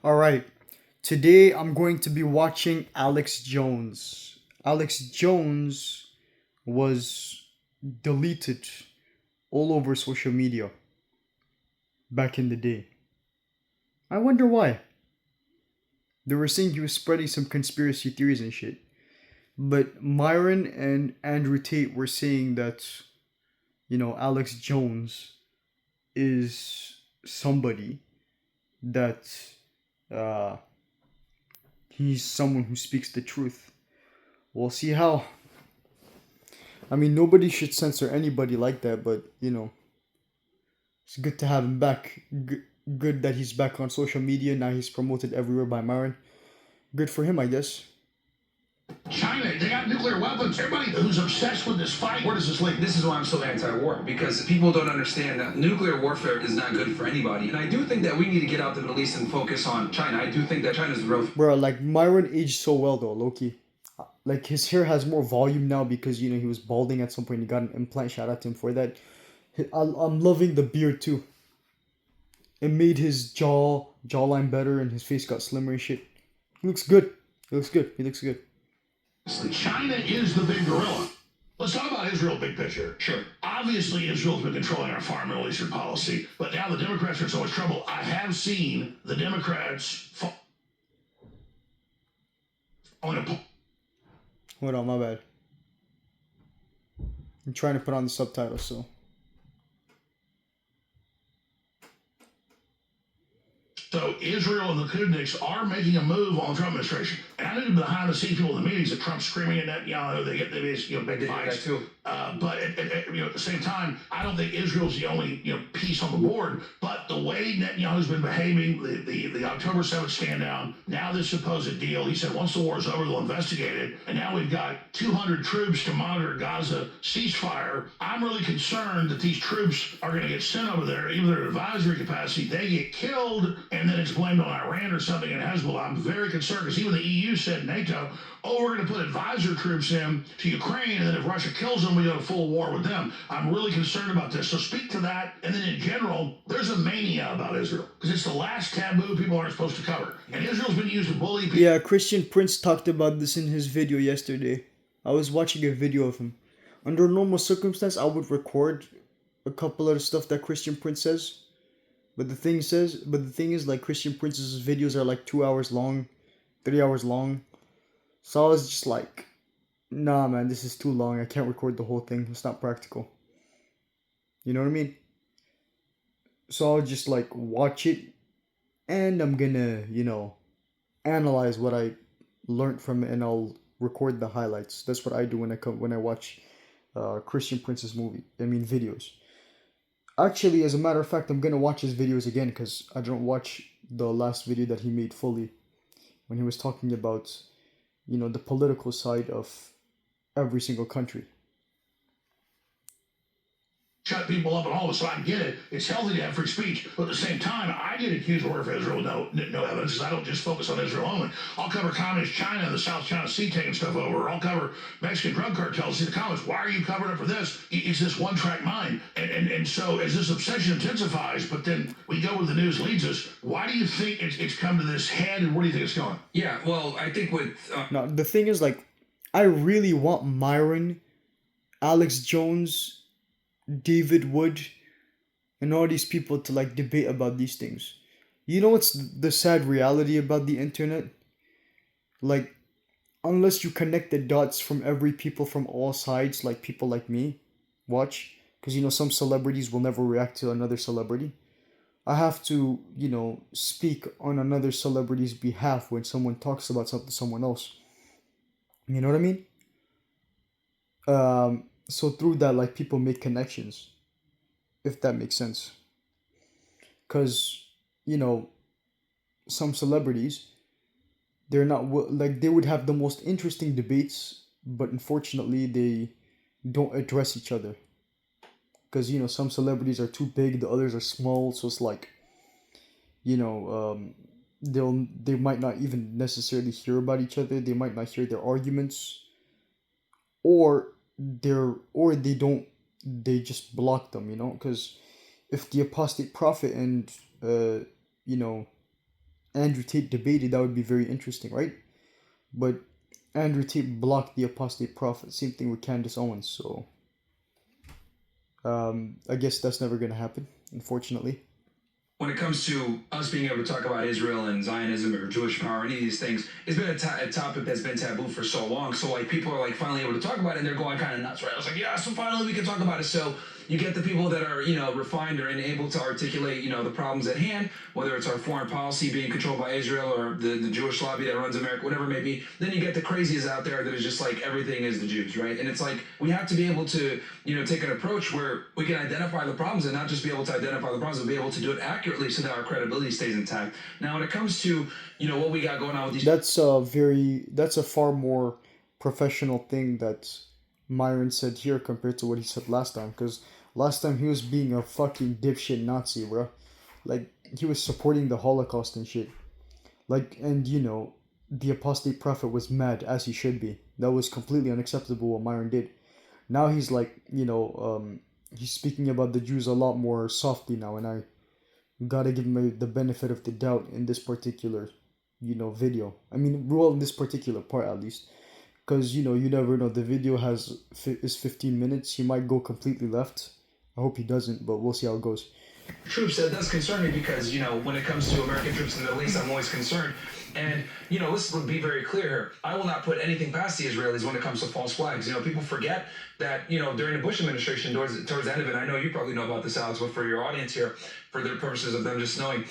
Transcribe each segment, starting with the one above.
All right. Today I'm going to be watching Alex Jones. Alex Jones was deleted all over social media back in the day. I wonder why. They were saying he was spreading some conspiracy theories and shit. But Myron and Andrew Tate were saying that, Alex Jones is somebody that uh, he's someone who speaks the truth. We'll see how. I mean, nobody should censor anybody like that, but it's good to have him back. Good that he's back on social media. Now he's promoted everywhere by Myron. Good for him, I guess. China, they got nuclear weapons. Everybody who's obsessed with this fight, where does this lead? This is why I'm so anti-war, because people don't understand that nuclear warfare is not good for anybody. And I do think that we need to get out the Middle East and focus on China. I do think that China's the real. Bro, like Myron aged so well though, Loki. Like his hair has more volume now because he was balding at some point. He got an implant. Shout out to him for that. I'm loving the beard too. It made his jawline better, and his face got slimmer and shit. He looks good. He looks good. He looks good. China is the big gorilla. Let's talk about Israel big picture. Sure. Obviously, Israel's been controlling our foreign Middle Eastern policy, but now the Democrats are in so much trouble. I have seen the Democrats on a Hold on, my bad. I'm trying to put on the subtitles, so. So Israel and the Kudniks are making a move on the Trump administration. And I knew behind the scenes people in the meetings that Trump's screaming at Netanyahu, they get these big fights. Too. But at the same time, I don't think Israel's the only piece on the board. But the way Netanyahu's been behaving, the October 7th stand down, now this supposed deal, he said once the war is over, they'll investigate it. And now we've got 200 troops to monitor Gaza ceasefire. I'm really concerned that these troops are going to get sent over there, even their advisory capacity, they get killed, and then it's blamed on Iran or something and Hezbollah. I'm very concerned because even the EU said, NATO, we're going to put advisor troops in to Ukraine, and then if Russia kills them, we go to full war with them. I'm really concerned about this. So speak to that. And then in general, there's a mania about Israel because it's the last taboo people aren't supposed to cover. And Israel's been used to bully people. Yeah, Christian Prince talked about this in his video yesterday. I was watching a video of him. Under normal circumstance, I would record a couple of the stuff that Christian Prince says. But the thing is, like, Christian Prince's videos are like 2 hours long, 3 hours long. So I was just like, nah, man, this is too long. I can't record the whole thing. It's not practical. You know what I mean? So I'll just like watch it, and I'm gonna, analyze what I learned from it, and I'll record the highlights. That's what I do when I watch Christian Prince's videos. Actually, as a matter of fact, I'm gonna watch his videos again because I didn't watch the last video that he made fully when he was talking about, the political side of every single country. Shut people up and all of a sudden, I get it. It's healthy to have free speech, but at the same time, I get accused of working for Israel with no evidence because I don't just focus on Israel only. I'll cover communist China and the South China Sea taking stuff over. I'll cover Mexican drug cartels. See the comments. Why are you covering it for this? It's this one-track mind. And so as this obsession intensifies, but then we go where the news leads us, why do you think it's come to this head, and where do you think it's going? Yeah, well, I think with... Now, the thing is, like, I really want Myron, Alex Jones, David Wood, and all these people to like debate about these things. You know what's the sad reality about the internet? Like, unless you connect the dots from every people from all sides, like people like me, watch, because some celebrities will never react to another celebrity. I have to, speak on another celebrity's behalf when someone talks about something to someone else. You know what I mean? So through that, like, people make connections, if that makes sense. Because, some celebrities, they're not, like, they would have the most interesting debates, but unfortunately, they don't address each other. Because, some celebrities are too big, the others are small, so it's like, they might not even necessarily hear about each other, they might not hear their arguments, or they just block them, because if the apostate prophet and Andrew Tate debated, that would be very interesting, right? But Andrew Tate blocked the apostate prophet. Same thing with Candace Owens. So I guess that's never gonna happen, unfortunately. When it comes to us being able to talk about Israel and Zionism or Jewish power, any of these things, it's been a topic that's been taboo for so long. So like people are like finally able to talk about it, and they're going kind of nuts, right? I was like, yeah, so finally we can talk about it. So you get the people that are, refined or able to articulate, the problems at hand, whether it's our foreign policy being controlled by Israel or the Jewish lobby that runs America, whatever it may be. Then you get the crazies out there that is just like everything is the Jews, right? And it's like we have to be able to, take an approach where we can identify the problems and not just be able to identify the problems, but be able to do it accurately so that our credibility stays intact. Now, when it comes to, what we got going on with these, That's a far more professional thing that Myron said here compared to what he said last time. Because last time he was being a fucking dipshit Nazi, bro. Like, he was supporting the Holocaust and shit. Like, and the apostate prophet was mad, as he should be. That was completely unacceptable what Myron did. Now he's like, he's speaking about the Jews a lot more softly now, and I gotta give him the benefit of the doubt in this particular, video. I mean, well, in this particular part at least, because you never know. The video is 15 minutes. He might go completely left. I hope he doesn't, but we'll see how it goes. troops, that does concern me because, when it comes to American troops in the Middle East, I'm always concerned. And, let's be very clear here. I will not put anything past the Israelis when it comes to false flags. People forget that, during the Bush administration, towards the end of it, I know you probably know about this, Alex, but for your audience here, for the purposes of them just knowing,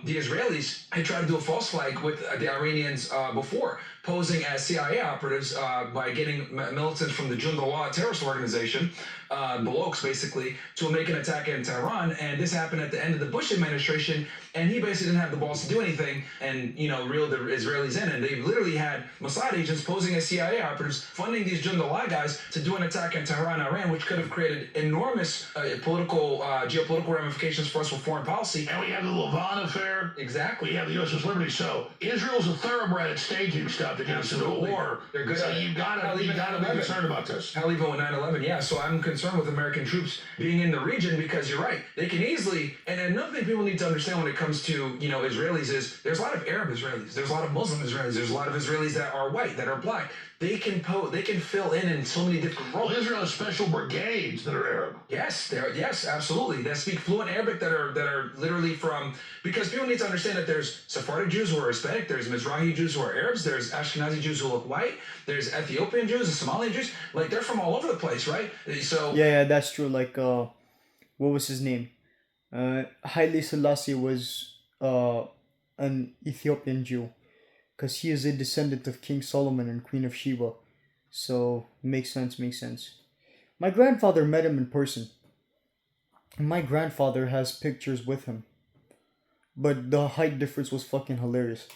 the Israelis had tried to do a false flag with the Iranians before, posing as CIA operatives by getting militants from the Jundallah terrorist organization, Blokes basically, to make an attack in Tehran. And this happened at the end of the Bush administration, and he basically didn't have the balls to do anything and, reel the Israelis in. And they literally had Mossad agents posing as CIA operatives, funding these Jundallah guys to do an attack in Tehran, Iran, which could have created enormous geopolitical ramifications for us with foreign policy. And we have the Levant affair. Exactly. We have the USS Liberty. So Israel's a thoroughbred at staging stuff to get us into a war. They're good. So you gotta be concerned about this. Hell, even with 9/11, yeah. So I'm concerned with American troops being in the region because you're right. They can easily, and another thing people need to understand when it comes to, Israelis is there's a lot of Arab Israelis, there's a lot of Muslim Israelis, there's a lot of Israelis that are white, that are black. They can fill in so many different roles. Well, Israel has special brigades that are Arab. Yes, absolutely. That speak fluent Arabic that are literally from, because people need to understand that there's Sephardic Jews who are Hispanic, there's Mizrahi Jews who are Arabs, there's Ashkenazi Jews who look white, there's Ethiopian Jews, and Somalian Jews. Like, they're from all over the place, right? So Yeah, that's true. Like, what was his name? Haile Selassie was an Ethiopian Jew, because he is a descendant of King Solomon and Queen of Sheba. So, makes sense. My grandfather met him in person. My grandfather has pictures with him. But the height difference was fucking hilarious.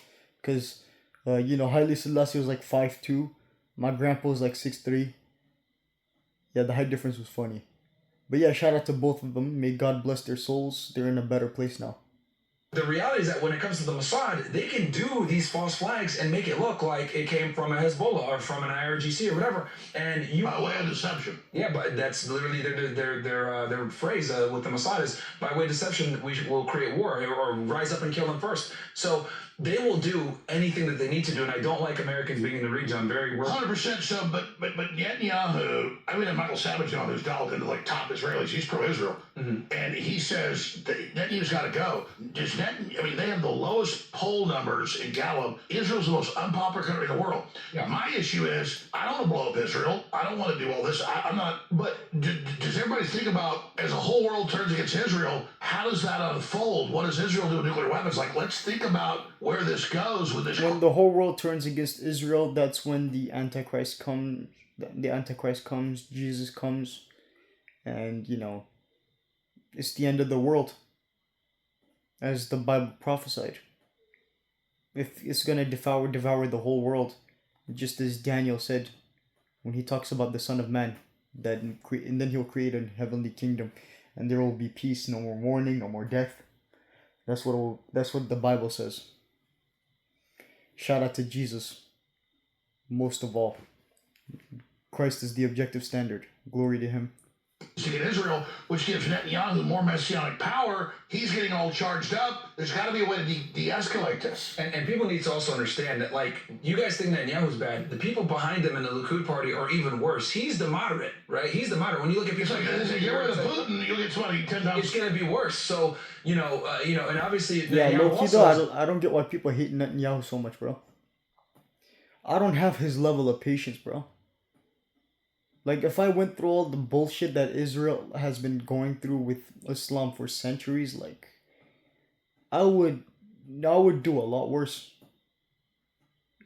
Because, Haile Selassie was like 5'2". My grandpa was like 6'3". Yeah, the height difference was funny. But yeah, shout out to both of them. May God bless their souls. They're in a better place now. the reality is that when it comes to the Mossad, they can do these false flags and make it look like it came from a Hezbollah or from an IRGC or whatever. And you by way of deception. Yeah, but that's literally their phrase with the Mossad is, by way of deception, we will create war or rise up and kill them first. So they will do anything that they need to do, and I don't like Americans being in the region. I'm very worried. 100% so, but Netanyahu, I mean, Michael Savage on who's dialed into like top Israelis, he's pro-Israel, and he says that Netanyahu's got to go. They have the lowest poll numbers in Gallup. Israel's the most unpopular country in the world. Yeah. My issue is, I don't want to blow up Israel. I don't want to do all this. I'm not. But does everybody think about, as the whole world turns against Israel, how does that unfold? What does Israel do with nuclear weapons? Like, let's think about where this goes with this. When the whole world turns against Israel, that's when the Antichrist comes. The Antichrist comes. Jesus comes, and it's the end of the world, as the Bible prophesied. If it's gonna devour the whole world, just as Daniel said, when he talks about the Son of Man, and then he'll create a heavenly kingdom, and there will be peace, no more mourning, no more death. That's what the Bible says. Shout out to Jesus. Most of all, Christ is the objective standard. Glory to Him. in Israel, which gives Netanyahu more messianic power. He's getting all charged up. There's got to be a way to de-escalate this. And people need to also understand that, like, you guys think Netanyahu's bad. The people behind him in the Likud party are even worse. He's the moderate, right? He's the moderate. When you look at people, it's like, get rid of Putin, you'll get 10 times. It's going to be worse. So, and obviously, yeah, low-key though, I don't get why people hate Netanyahu so much, bro. I don't have his level of patience, bro. Like, if I went through all the bullshit that Israel has been going through with Islam for centuries, like, I would do a lot worse.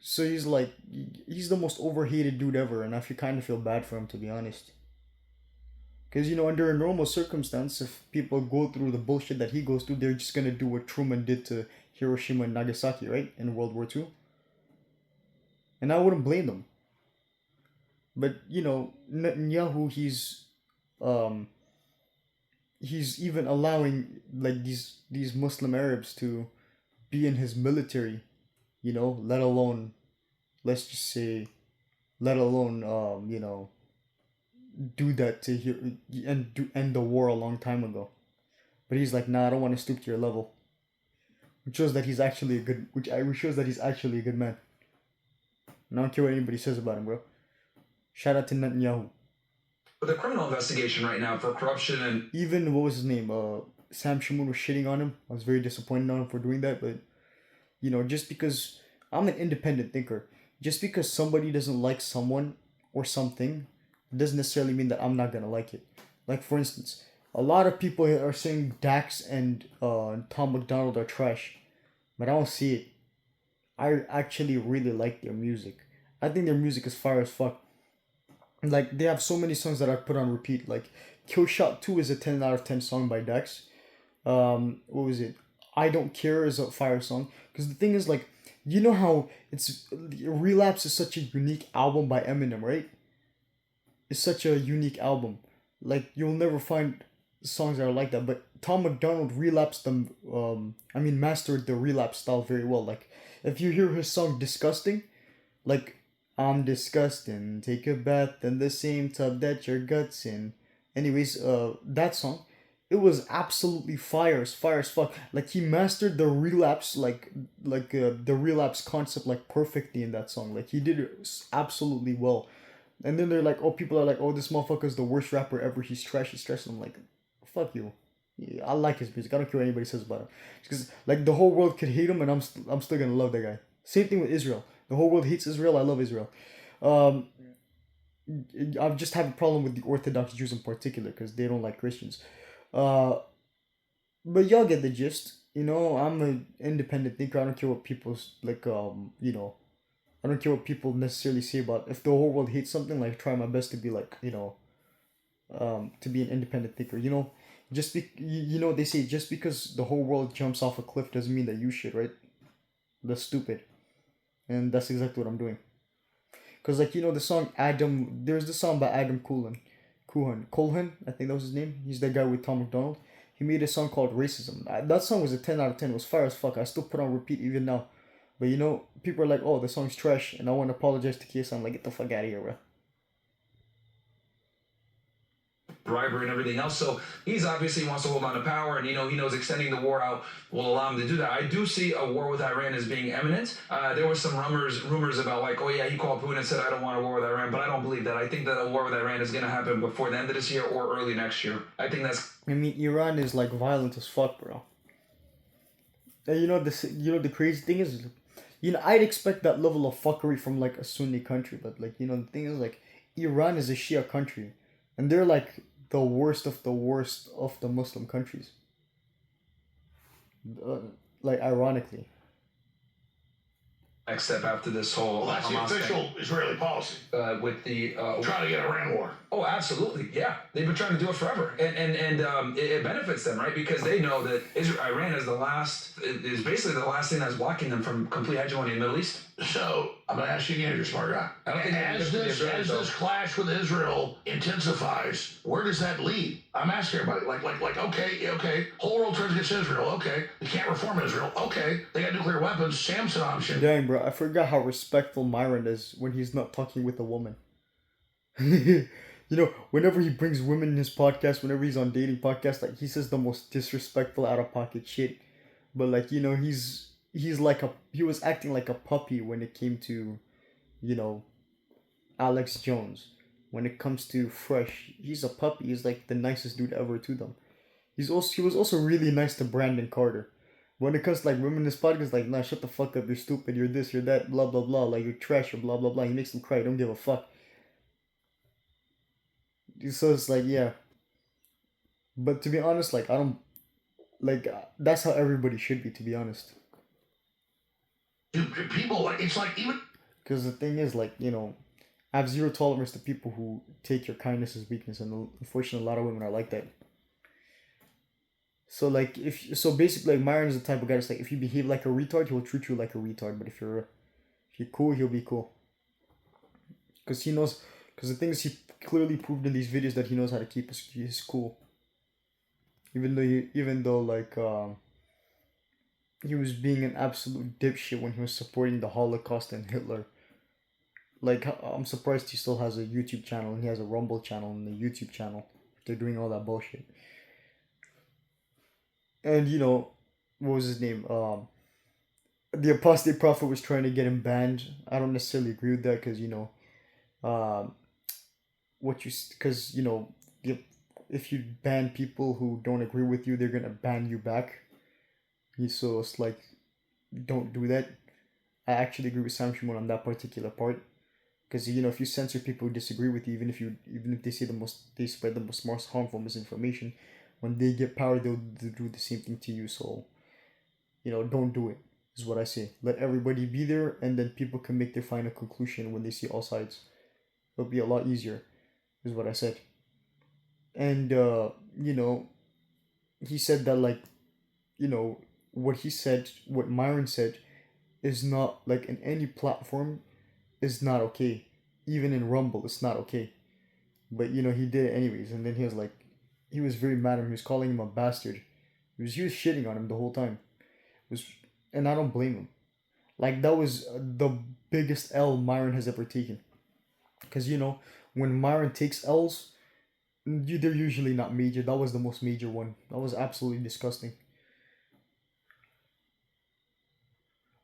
So he's the most overhated dude ever, and I kind of feel bad for him, to be honest. Because, under a normal circumstance, if people go through the bullshit that he goes through, they're just gonna do what Truman did to Hiroshima and Nagasaki, right? In World War II. And I wouldn't blame them. But Netanyahu, he's even allowing like these Muslim Arabs to be in his military, let alone, let's just say, do that to end the war a long time ago. But he's like, nah, I don't want to stoop to your level. Which shows that he's actually a good man. And I don't care what anybody says about him, bro. Shout out to Netanyahu. But the criminal investigation right now for corruption and even what was his name? Sam Shamoon was shitting on him. I was very disappointed on him for doing that. But just because I'm an independent thinker, just because somebody doesn't like someone or something, doesn't necessarily mean that I'm not gonna like it. Like, for instance, a lot of people are saying Dax and Tom McDonald are trash, but I don't see it. I actually really like their music. I think their music is fire as fuck. Like, they have so many songs that I put on repeat. Like, Kill Shot 2 is a 10 out of 10 song by Dax. What was it? I Don't Care is a fire song. Because the thing is, like, you know how Relapse is such a unique album by Eminem, right? It's such a unique album. Like, you'll never find songs that are like that. But Tom McDonald mastered the Relapse style very well. Like, if you hear his song Disgusting, like, I'm disgusting, take a bath in the same tub that your guts in. Anyways, that song, it was absolutely fire as fuck. Like, he mastered the Relapse, the Relapse concept, like, perfectly in that song. Like, he did it absolutely well. And then they're like, people are like, oh, this motherfucker's the worst rapper ever, he's trash. And I'm like, fuck you. Yeah, I like his music. I don't care what anybody says about him. Because, like, the whole world could hate him, and I'm still gonna love that guy. Same thing with Israel. The whole world hates Israel. I love Israel. I just have a problem with the Orthodox Jews in particular because they don't like Christians. But y'all get the gist. I'm an independent thinker. I don't care what people's I don't care what people necessarily say about. If the whole world hates something, like, try my best to be to be an independent thinker. They say just because the whole world jumps off a cliff doesn't mean that you should, right? That's stupid. And that's exactly what I'm doing. Because, the song Adam, there's the song by Adam Cohen, I think that was his name. He's that guy with Tom McDonald. He made a song called Racism. That song was a 10 out of 10. It was fire as fuck. I still put on repeat even now. But, people are like, oh, the song's trash. And I want to apologize to KS. I'm like, get the fuck out of here, bro. bribery and everything else. So he's obviously wants to hold on to power, and he knows extending the war out will allow him to do that. I do see a war with Iran as being imminent. There were some rumors about, like, oh yeah, he called Putin and said, I don't want a war with Iran, but I don't believe that. I think that a war with Iran is going to happen before the end of this year or early next year. I think that's. Iran is, like, violent as fuck, bro. And the crazy thing is, I'd expect that level of fuckery from, like, a Sunni country, but, like, the thing is, like, Iran is a Shia country, and they're, like, the worst of the Muslim countries. Like, ironically. Next step after this whole. Well, that's the official Israeli policy. With the trying to get Iran war. Oh, absolutely, yeah. They've been trying to do it forever, and it benefits them, right? Because they know that Iran is basically the last thing that's blocking them from complete hegemony in the Middle East. So I'm going to ask you again, you're a smart guy. I don't think as this clash with Israel intensifies, where does that lead? I'm asking everybody, like, okay, whole world turns against Israel. Okay, they can't reform Israel. Okay, they got nuclear weapons. Samson option. Dang, bro, I forgot how respectful Myron is when he's not talking with a woman. You know, whenever he brings women in his podcast, whenever he's on dating podcasts, like he says the most disrespectful, out of pocket shit. But like he's like he was acting like a puppy when it came to you know Alex Jones. When it comes to Fresh, he's a puppy. He's like the nicest dude ever to them. He was also really nice to Brandon Carter. When it comes to like women in this podcast, like nah, shut the fuck up. You're stupid. You're this. You're that. Blah blah blah. Like you're trash. Or blah blah blah. He makes them cry. Don't give a fuck. So it's like yeah. But to be honest, like I don't like that's how everybody should be. To be honest, People like it's like even because the thing is like I have zero tolerance to people who take your kindness as weakness, and unfortunately, a lot of women are like that. So like basically, like Myron is the type of guy that's like if you behave like a retard, he'll treat you like a retard. But if you're cool, he'll be cool. Because he knows. Because the thing is, he clearly proved in these videos that he knows how to keep his cool. Even though like he was being an absolute dipshit when he was supporting the Holocaust and Hitler. Like I'm surprised he still has a YouTube channel, and he has a Rumble channel and a YouTube channel. They're doing all that bullshit. And what was his name? The apostate prophet was trying to get him banned. I don't necessarily agree with that because um, the, if you ban people who don't agree with you, they're gonna ban you back. So it's like, don't do that. I actually agree with Sam Shimon on that particular part. Because if you censor people who disagree with you, even if they say they spread the most harmful misinformation, when they get power, they'll do the same thing to you. So, don't do it. Is what I say. Let everybody be there, and then people can make their final conclusion when they see all sides. It'll be a lot easier. Is what I said. And he said that like, what he said, what Myron said, is not like in any platform is not okay. Even in Rumble, it's not okay. But he did it anyways, and then he was very mad at him. He was calling him a bastard. He was shitting on him the whole time. It was, and I don't blame him. Like that was the biggest L Myron has ever taken. Because when Myron takes L's, they're usually not major. That was the most major one. That was absolutely disgusting.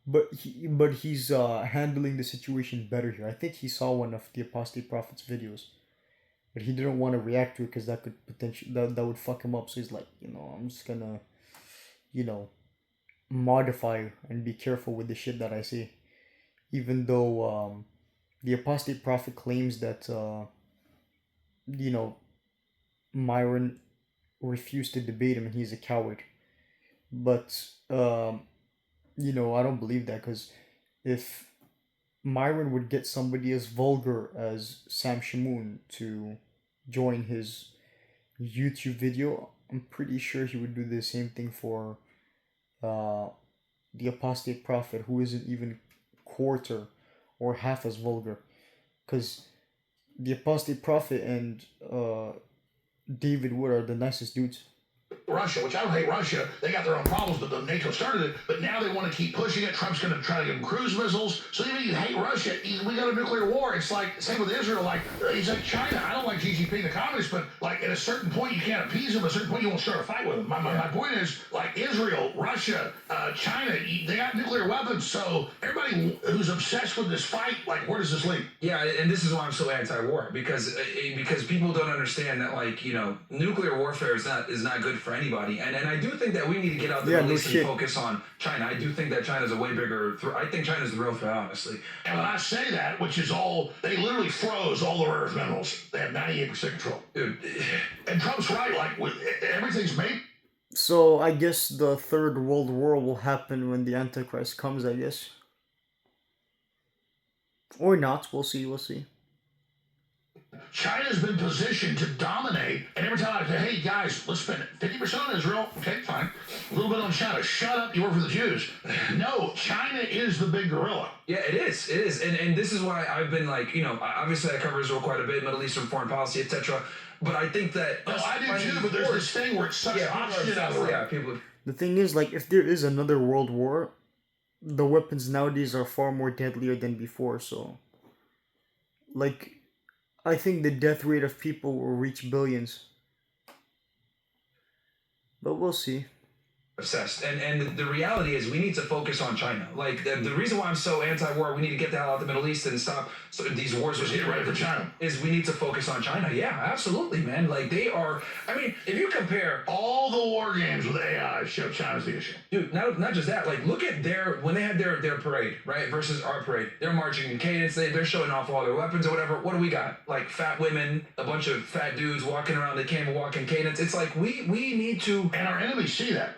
But he's handling the situation better here. I think he saw one of the apostate prophet's videos, but he didn't want to react to it because that could potentially that would fuck him up. So he's like, I'm just gonna, you know, modify and be careful with the shit that I say. Even though the apostate prophet claims that you know Myron refused to debate him and he's a coward, but I don't believe that because if Myron would get somebody as vulgar as Sam Shamoon to join his YouTube video, I'm pretty sure he would do the same thing for uh, the apostate prophet, who isn't even quarter or half as vulgar. Because the apostate prophet and David Wood are the nicest dudes. Russia, which I don't hate Russia. They got their own problems, but the NATO started it. But now they want to keep pushing it. Trump's going to try to give them cruise missiles. So even if you hate Russia, we got a nuclear war. It's like same with Israel. Like he's like China. I don't like Xi Jinping, the communist, but like at a certain point you can't appease him. At a certain point you won't start a fight with him. My point is like Israel, Russia, China. They got nuclear weapons. So everybody who's obsessed with this fight, like where does this lead? Yeah, and this is why I'm so anti-war because people don't understand that nuclear warfare is not good for anybody, and I do think that we need to get out the Middle East and focus on China. I do think that China's a way bigger. I think China's the real threat, honestly. And when I say that, which is all, they literally froze all the rare earth minerals. They have 98% control. Dude. And Trump's right. Like everything's made. So I guess the Third World War will happen when the Antichrist comes, I guess. Or not. We'll see. We'll see. China's been positioned to dominate, and every time I say, hey guys, let's spend 50% on Israel, okay, fine. A little bit on China. Shut up, you work for the Jews. No, China is the big gorilla. Yeah, it is. It is. And this is why I've been obviously I cover Israel quite a bit, Middle Eastern foreign policy, etc. But I think that no, I do too, but there's this thing where it's such opposite out of yeah, people. The thing is, like, if there is another world war, the weapons nowadays are far more deadlier than before, so like I think the death rate of people will reach billions. But we'll see. Obsessed. And the reality is we need to focus on China. Like the reason why I'm so anti-war, we need to get the hell out of the Middle East and stop these wars. Just get ready for China. Is we need to focus on China. Yeah, absolutely, man. Like they are. I mean, if you compare all the war games with AI, show China's the issue. dude, not just that. Like look at when they had their parade, right, versus our parade. They're marching in cadence. They're showing off all their weapons or whatever. What do we got? Like fat women, a bunch of fat dudes walking around. They can't even walk in cadence. It's like we need to. And our enemies see that.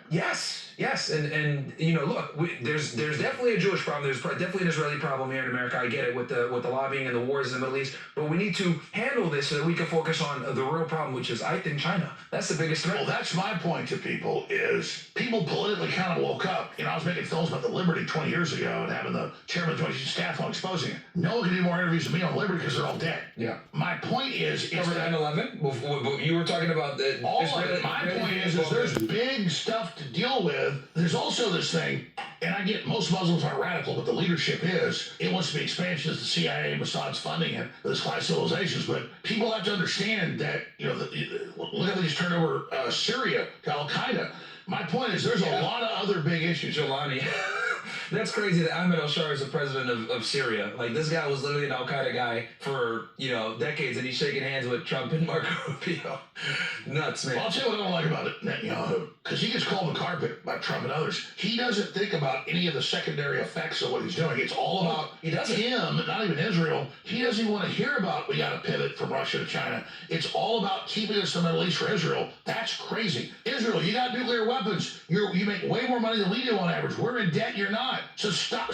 Yes, and you know, look, there's definitely a Jewish problem. There's definitely an Israeli problem here in America. I get it with the lobbying and the wars in the Middle East, but we need to handle this so that we can focus on the real problem, which is, I think, China. That's the biggest threat. Well, that's my point to people. Is people politically kind of woke up. You know, I was making films about the Liberty 20 years ago and having the chairman of the 20 staff on exposing it. No one can do more interviews than me on Liberty because they're all dead. Yeah. My point is, Cover 9/11. You were talking about the all of it. My point is there's big stuff to deal with. There's also this thing, and I get most Muslims aren't radical, but the leadership is. It wants to be expansionist. The CIA, Mossad's funding it. This class civilizations, but people have to understand that look how they just turned over Syria to Al Qaeda. My point is there's a lot of other big issues. Jelani. That's crazy that Ahmed al-Shara is the president of Syria. Like, this guy was literally an al-Qaeda guy for, decades, and he's shaking hands with Trump and Marco Rubio. Nuts, man. Well, I'll tell you what I don't like about it, Netanyahu, because he gets called the carpet by Trump and others. He doesn't think about any of the secondary effects of what he's doing. It's all about him, not even Israel. He doesn't even want to hear about we got to pivot from Russia to China. It's all about keeping us in the Middle East for Israel. That's crazy. Israel, you got nuclear weapons. You make way more money than we do on average. We're in debt. You're not. So stop.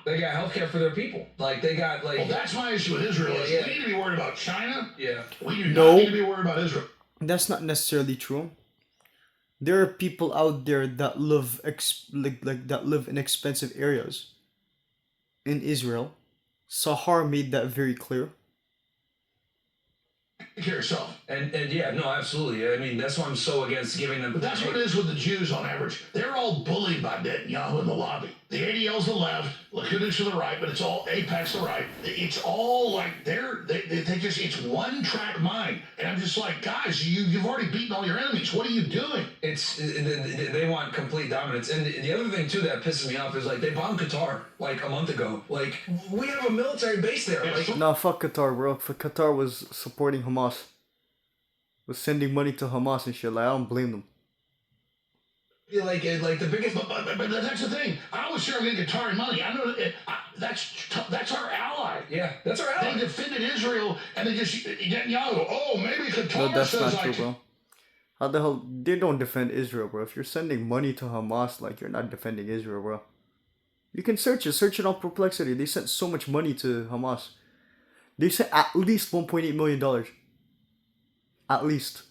They got healthcare for their people. Like, they got, like... Well, that's my issue with Israel. We need to be worried about China. Yeah. We do not need to be worried about Israel. That's not necessarily true. There are people out there that live that live in expensive areas. In Israel, Sahar made that very clear. Take care of yourself. And yeah, no, absolutely. I mean, that's why I'm so against giving them... But that's what it is with the Jews on average. They're all bullied by Netanyahu in the lobby. The ADL's the left, Likud to the right, but it's all Apex the right. It's all like they just, it's one track mind. And I'm just like, guys, you've already beaten all your enemies. What are you doing? They want complete dominance. And the other thing too that pisses me off is, like, they bombed Qatar like a month ago. Like, we have a military base there. Like, no, fuck Qatar, bro. Qatar was supporting Hamas. Was sending money to Hamas and shit. Like, I don't blame them. Like the biggest... But that's the thing. I was sure I'm getting Qatari money. I know that's our ally. Yeah, that's our ally. They defended Israel, and they just Netanyahu. Oh, maybe Qatar No, that's says not true, bro. How the hell? They don't defend Israel, bro. If you're sending money to Hamas, like, you're not defending Israel, bro. You can search it on Perplexity. They sent so much money to Hamas. They sent at least $1.8 million. At least.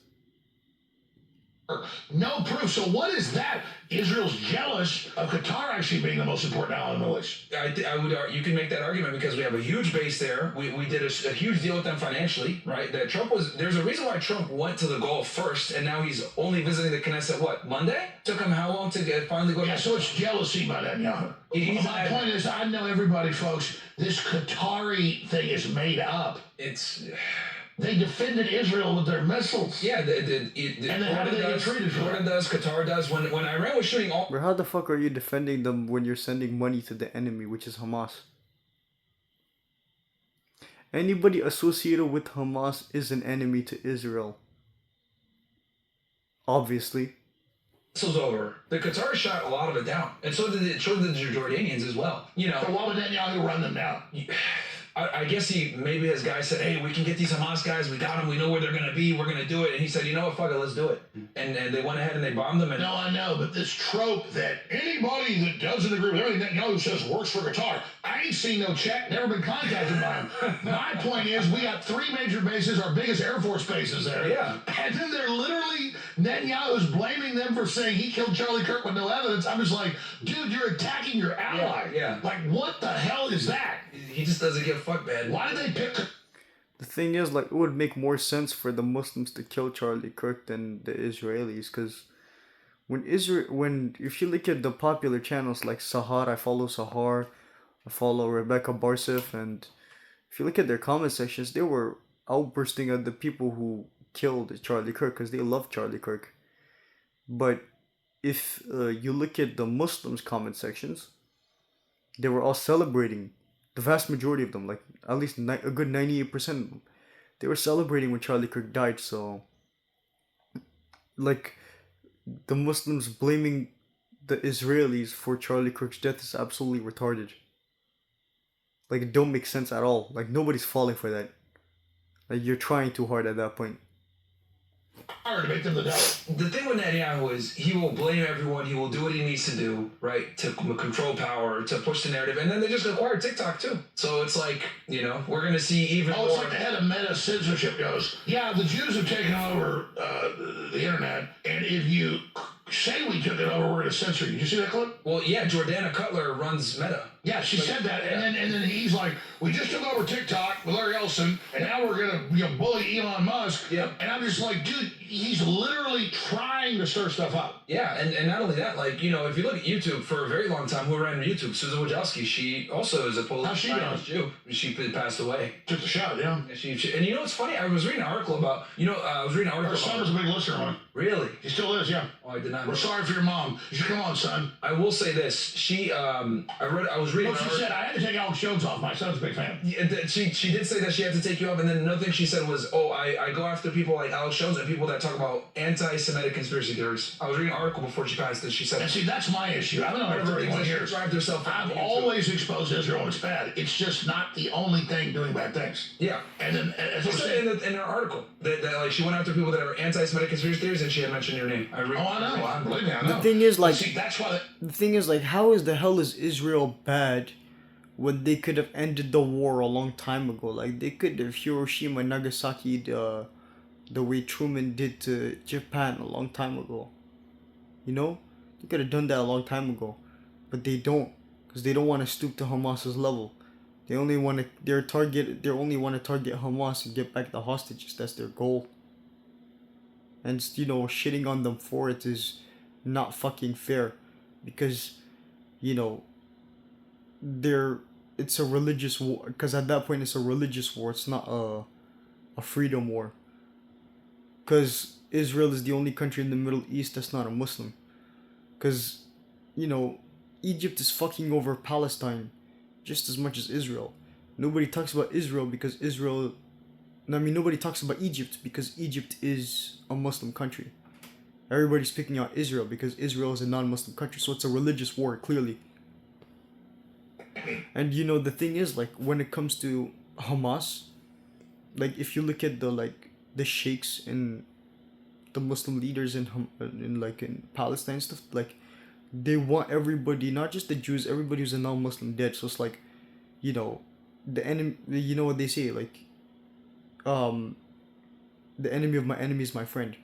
No proof. So what is that? Israel's jealous of Qatar actually being the most important ally in the Middle East. I would. You can make that argument because we have a huge base there. We did a huge deal with them financially, right? That Trump was. There's a reason why Trump went to the Gulf first, and now he's only visiting the Knesset. What, Monday? Took him how long to finally go? Yeah, so it's jealousy by Netanyahu. My point is, I know everybody, folks. This Qatari thing is made up. They defended Israel with their missiles. Yeah, and then how did they get treated for Jordan does, Qatar does. When Iran was shooting all... Bro, how the fuck are you defending them when you're sending money to the enemy, which is Hamas? Anybody associated with Hamas is an enemy to Israel. Obviously. Missiles over. The Qataris shot a lot of it down. And so did the Jordanians as well. You know. So why would Netanyahu run them down? I guess maybe his guy said, hey, we can get these Hamas guys. We got them. We know where they're going to be. We're going to do it. And he said, you know what? Fuck it. Let's do it. And they went ahead and they bombed them. No, I know. But this trope that anybody that doesn't agree with everything Netanyahu says works for Qatar. I ain't seen no check. Never been contacted by him. My point is we got 3 major bases, our biggest Air Force bases there. Yeah. And then they're literally, Netanyahu's blaming them for saying he killed Charlie Kirk with no evidence. I'm just like, dude, you're attacking your ally. Yeah. Like, what the hell is that? He just doesn't give a fuck, man. Why did they pick... The thing is, like, it would make more sense for the Muslims to kill Charlie Kirk than the Israelis, because if you look at the popular channels like Sahar, I follow Rebecca Barsif, and if you look at their comment sections, they were outbursting at the people who killed Charlie Kirk because they love Charlie Kirk. But if you look at the Muslims' comment sections, they were all celebrating. The vast majority of them, like at least a good 98% of them, they were celebrating when Charlie Kirk died. So, like, the Muslims blaming the Israelis for Charlie Kirk's death is absolutely retarded. Like, it don't make sense at all. Like, nobody's falling for that. Like, you're trying too hard at that point. To make them the devil. The thing with Netanyahu is he will blame everyone. He will do what he needs to do, right, to control power, to push the narrative, and then they just acquired TikTok too. So it's like, you know, we're gonna see even more. It's like the head of Meta censorship goes, yeah, the Jews have taken over the internet, and if you say we took it over, we're gonna censor you. Did you see that clip? Well, yeah, Jordana Cutler runs Meta. Yeah, she said that, and then he's like, we just took over TikTok with Larry Ellison, and now we're gonna bully Elon Musk. Yep. And I'm just like, dude, he's literally trying to stir stuff up. Yeah, and not only that, like, you know, if you look at YouTube for a very long time, who ran YouTube, Susan Wojcicki, she also is a Polish Jew. She passed away. Took the shot, yeah. And and you know what's funny? I was reading an article about, Her son was a big listener on. Really? He still is, yeah. Oh, I did not know. We're sorry for your mom. You should come on, son. I will say this. She, I was reading. She said, I had to take Alex Jones off. My son's a big fan. Yeah, she did say that she had to take you off, and then another thing she said was, I go after people like Alex Jones and people that talk about anti-Semitic conspiracy theories. I was reading an article before she passed that she said. And see, that's my issue. I've been on her 31 years. I've always exposed Israel when it's bad. It's just not the only thing doing bad things. Yeah. And then, as she said in her article that like she went after people that are anti-Semitic conspiracy theories, and she had mentioned your name. I know. Believe me, I know. The thing is, like, see, that's why. The thing is, like, how is the hell is Israel bad when they could have ended the war a long time ago? Like, they could have Hiroshima and Nagasaki the way Truman did to Japan a long time ago. You know? They could have done that a long time ago. But they don't. Because they don't want to stoop to Hamas's level. They only want to target Hamas and get back the hostages. That's their goal. And, you know, shitting on them for it is not fucking fair. Because, you know, it's a religious war. Because at that point it's a religious war. It's not a freedom war. Because Israel is the only country in the Middle East that's not a Muslim. Because, you know, Egypt is fucking over Palestine just as much as Israel. Nobody talks about Israel because nobody talks about Egypt because Egypt is a Muslim country. Everybody's picking out Israel because Israel is a non-Muslim country. So it's a religious war, clearly. And, you know, the thing is, like, when it comes to Hamas, like, if you look at the sheikhs and the Muslim leaders in Palestine and stuff, like, they want everybody, not just the Jews, everybody who's a non-Muslim dead. So it's like, you know, the enemy, you know what they say, like, the enemy of my enemy is my friend.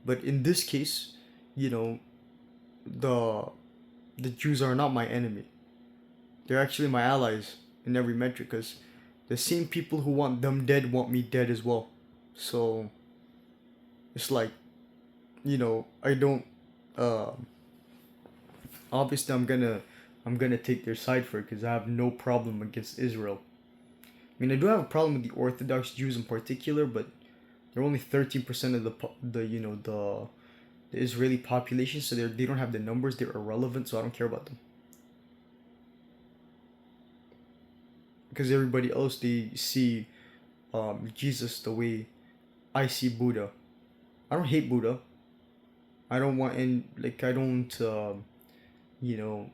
But in this case, you know, the Jews are not my enemy. They're actually my allies in every metric, because the same people who want them dead want me dead as well. So it's like, you know, I don't obviously I'm gonna take their side for it because I have no problem against Israel. I mean, I do have a problem with the Orthodox Jews in particular, but they're only 13% of the Israeli population, so they don't have the numbers. They're irrelevant, so I don't care about them. Because everybody else, they see Jesus the way I see Buddha. I don't hate Buddha. I don't want you know,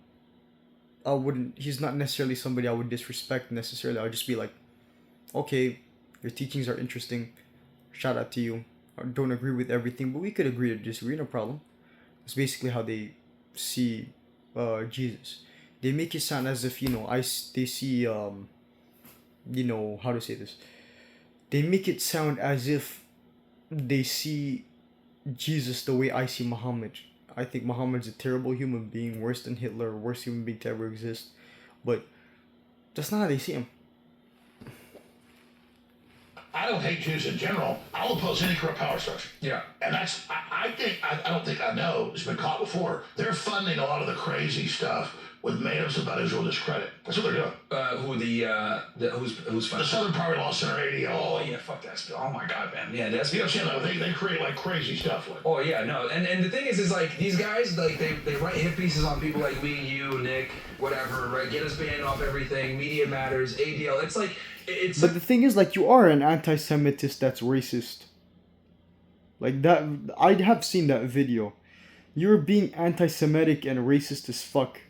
I wouldn't. He's not necessarily somebody I would disrespect necessarily. I would just be like, okay, your teachings are interesting. Shout out to you. I don't agree with everything, but we could agree to disagree. No problem. That's basically how they see Jesus. They make it sound as if, you know, they see you know, how to say this. They make it sound as if they see Jesus the way I see Muhammad. I think Muhammad's a terrible human being, worse than Hitler, worst human being to ever exist. But that's not how they see him. I don't hate Jews in general. I'll oppose any corrupt power structure. Yeah. And I don't think I know, it's been caught before. They're funding a lot of the crazy stuff with made-ups about Israel discredit. That's what they're doing. Who's The fine? Southern Poverty Law Center ADL. Oh yeah, fuck that. Oh my god, man. Yeah, that's You know, they create like crazy stuff with. Oh yeah, no, and the thing is like these guys like they write hit pieces on people like me, you, Nick, whatever, right? Get us banned off everything. Media matters. ADL. It's like it's. But the thing is, like, you are an anti-Semitist that's racist. Like that, I have seen that video. You're being anti-Semitic and racist as fuck.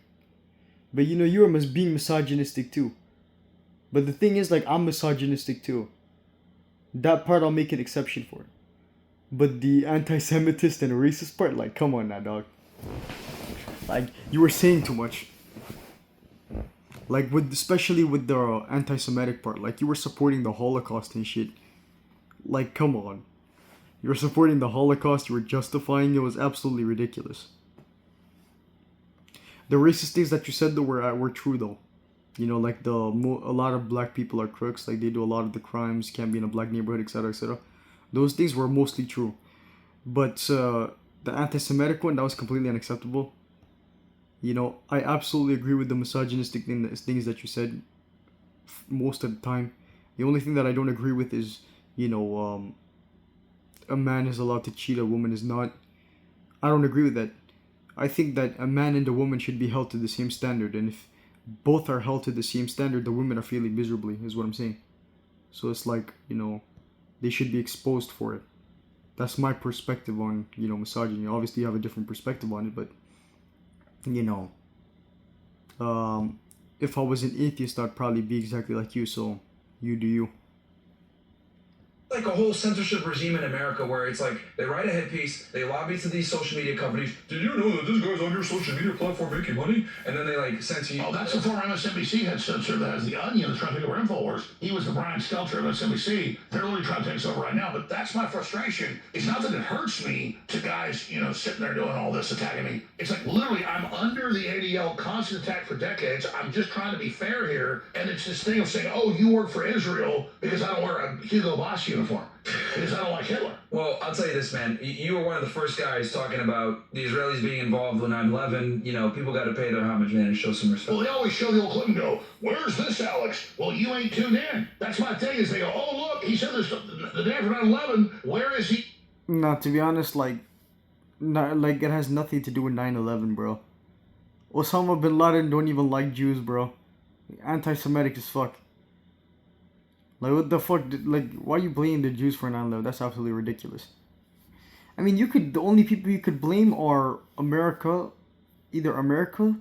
But you know, you're being misogynistic too. But the thing is, like, I'm misogynistic too. That part I'll make an exception for. But the anti-Semitist and racist part, like, come on now, dog. Like, you were saying too much. Like, especially with the anti-Semitic part, like, you were supporting the Holocaust and shit. Like, come on. You were supporting the Holocaust, you were justifying it, was absolutely ridiculous. The racist things that you said though were true though. You know, like a lot of black people are crooks, like they do a lot of the crimes, can't be in a black neighborhood, etc., etc. Those things were mostly true. But the anti-Semitic one, that was completely unacceptable. You know, I absolutely agree with the misogynistic things that you said most of the time. The only thing that I don't agree with is, you know, a man is allowed to cheat, a woman is not. I don't agree with that. I think that a man and a woman should be held to the same standard, and if both are held to the same standard, the women are feeling miserably, is what I'm saying. So it's like, you know, they should be exposed for it. That's my perspective on, you know, misogyny. Obviously, you have a different perspective on it, but, you know, if I was an atheist, I'd probably be exactly like you, so you do you. Like a whole censorship regime in America where it's like they write a hit piece, they lobby to these social media companies. Did you know that this guy's on your social media platform making money? And then they like censor you. Oh, that's the former MSNBC head censor that has the Onion that's trying to take over InfoWars. He was the Brian Stelter of MSNBC. They're literally trying to take us over right now. But that's my frustration. It's not that it hurts me to guys, you know, sitting there doing all this attacking me. It's like literally I'm under the ADL constant attack for decades. I'm just trying to be fair here. And it's this thing of saying, oh, you work for Israel because I don't wear a Hugo Boss uniform. Because I don't like Hitler. Well, I'll tell you this, man. You were one of the first guys talking about the Israelis being involved with 9/11. You know, people got to pay their homage, man, and show some respect. Well, they always show the old clip and go, where's this, Alex? Well, you ain't tuned in. That's my thing is they go, oh, look, he said this the day after 9/11. Where is he? No, to be honest, like it has nothing to do with 9/11, bro. Osama bin Laden don't even like Jews, bro. Anti-Semitic as fuck. Like, what the fuck? Like, why are you blaming the Jews for 9/11? That's absolutely ridiculous. I mean, the only people you could blame are America, either America,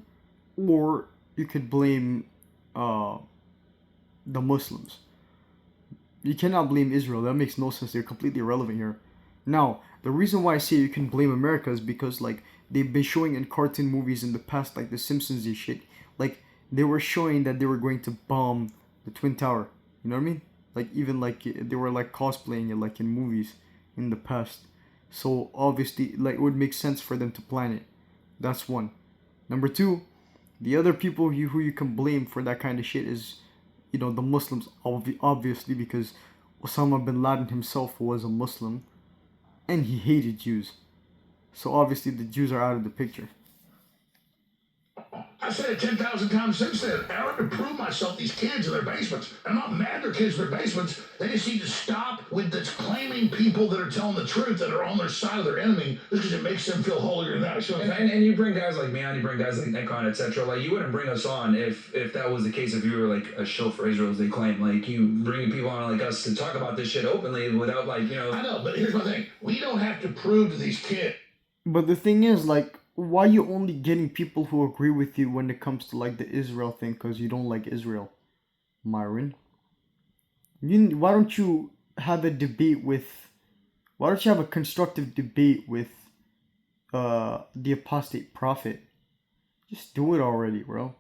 or you could blame the Muslims. You cannot blame Israel. That makes no sense. They're completely irrelevant here. Now, the reason why I say you can blame America is because, like, they've been showing in cartoon movies in the past, like The Simpsons and shit. Like, they were showing that they were going to bomb the Twin Tower. You know what I mean? Like, even like they were like cosplaying it like in movies in the past. So obviously, like, it would make sense for them to plan it. That's one. Number two, the other people who you can blame for that kind of shit is, you know, the Muslims, obviously, because Osama bin Laden himself was a Muslim and he hated Jews. So obviously the Jews are out of the picture. I said it 10,000 times since then. I want to prove myself these kids in their basements. I'm not mad their kids in their basements. They just need to stop with this claiming people that are telling the truth that are on their side of their enemy just because it makes them feel holier than that. So and you bring guys like me on, you bring guys like Nick on, etc. Like you wouldn't bring us on if that was the case. If you were like a show for Israel, as they claim, like you bringing people on like us to talk about this shit openly without like, you know. I know, but here's my thing: we don't have to prove to these kids. But the thing is, like, why are you only getting people who agree with you when it comes to like the Israel thing? Because you don't like Israel, Myron. Why don't you have a debate with? Why don't you have a constructive debate with the apostate prophet? Just do it already, bro.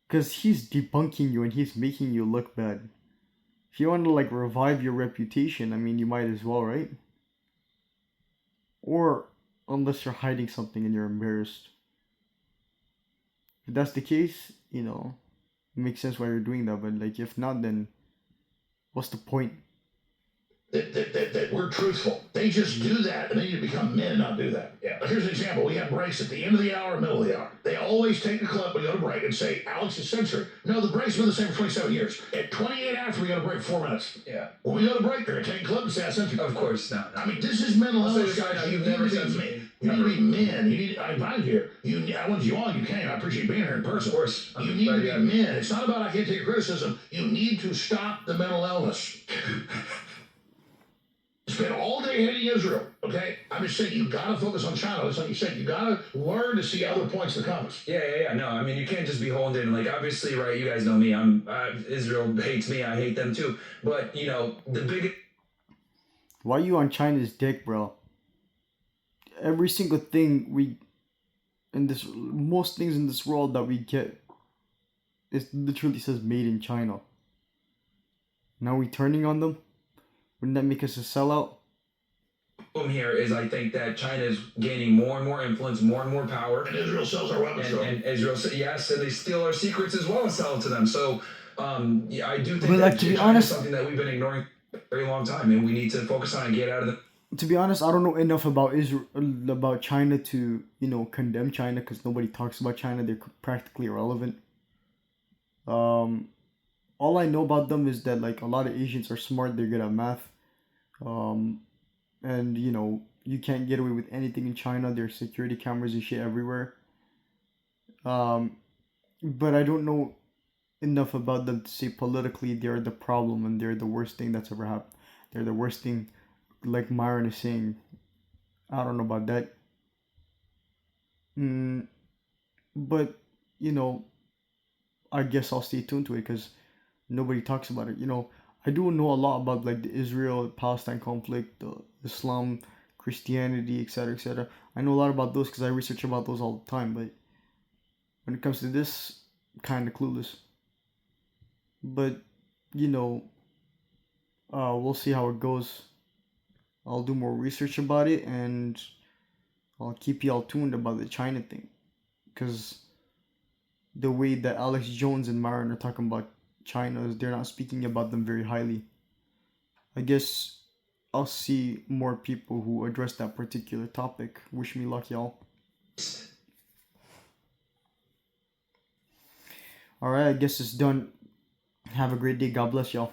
Because he's debunking you and he's making you look bad. If you want to like revive your reputation, I mean, you might as well, right? Or unless you're hiding something and you're embarrassed. If that's the case, you know, it makes sense why you're doing that. But like, if not, then what's the point? that we're truthful. They just do that, and they need to become men and not do that. Yeah. Here's an example. We have breaks at the end of the hour, middle of the hour. They always take the clip when we go to break and say, Alex is censored. No, the break's been the same for 27 years. At 28 after, we go to break 4 minutes. Yeah. When we go to break, they're going to take a clip and say, I censored. Of course not. I mean, this is mental illness, guys. guys. You've You never need to censored be me. You need to be men. You need. I invited you here. I wanted you on. You came. I appreciate being here in person. Of course. You need to be men. It's not about I can't take criticism. You need to stop the mental illness. Spend all day hating Israel, okay? I'm just saying you gotta focus on China. It's like you said, you gotta learn to see other points of the compass. Yeah. No, I mean, you can't just be honed in. Like, obviously, right, you guys know me. Israel hates me. I hate them too. But, you know, the biggest... Why are you on China's dick, bro? Every single thing most things in this world that we get, it literally says made in China. Now we turning on them? Wouldn't that make us a sellout? Here is I think that China is gaining more and more influence, more and more power. And Israel sells our weapons. And Israel, yes, and they steal our secrets as well and sell it to them. So, yeah, I do think But, that to be China honest, is something that we've been ignoring for a very long time, and we need to focus on and get out of the... To be honest, I don't know enough about about China to, condemn China, because nobody talks about China. They're practically irrelevant. All I know about them is that, like, a lot of Asians are smart. They're good at math. And you can't get away with anything in China. There's security cameras and shit everywhere. But I don't know enough about them to say politically they're the problem and they're the worst thing that's ever happened. They're the worst thing, like Myron is saying. I don't know about that. But I guess I'll stay tuned to it because nobody talks about it. I do know a lot about, like, the Israel-Palestine conflict, the Islam, Christianity, etc., etc. I know a lot about those because I research about those all the time. But when it comes to this, kind of clueless. But we'll see how it goes. I'll do more research about it, and I'll keep y'all tuned about the China thing, because the way that Alex Jones and Myron are talking about China is they're not speaking about them very highly. I guess I'll see more people who address that particular topic. Wish me luck, y'all. Alright, I guess it's done. Have a great day. God bless y'all.